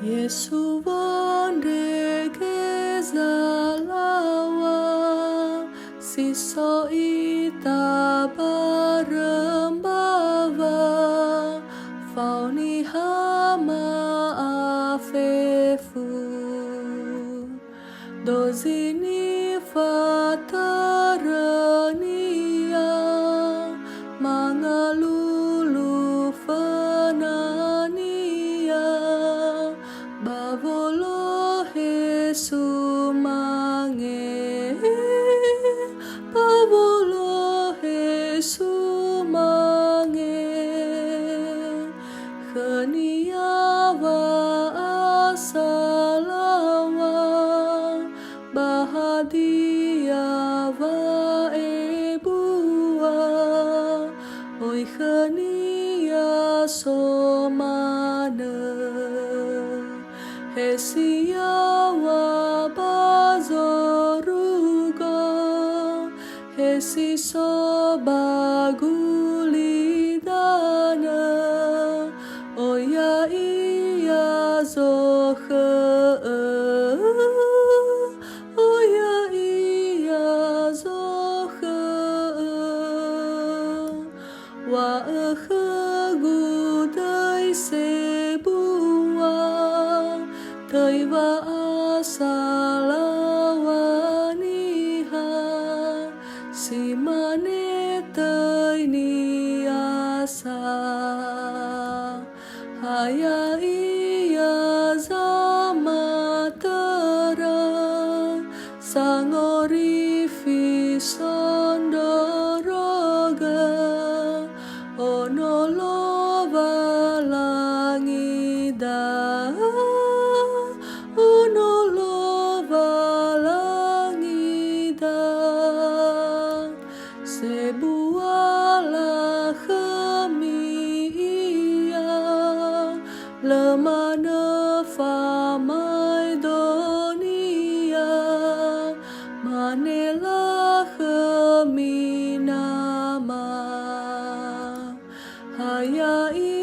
Yesu wonde gezalawa siso ita barembawa fauni hama afefu dozini fatarania mangalulu fanania bavolo Yesu mange bavolo Yesu mange khaniawa asalawa bahadiawa ebua oi khania somana Hesiawa bazorugo Hesiso bagulidana Oya iya zohe Oya iya zohe Wa gudai sebua Thời và asalawaniha si mane thời ni asa haya iya zamatara sangori fisondoroga onolova langida sebuala khemia lemana famai donia manela kheminama hayai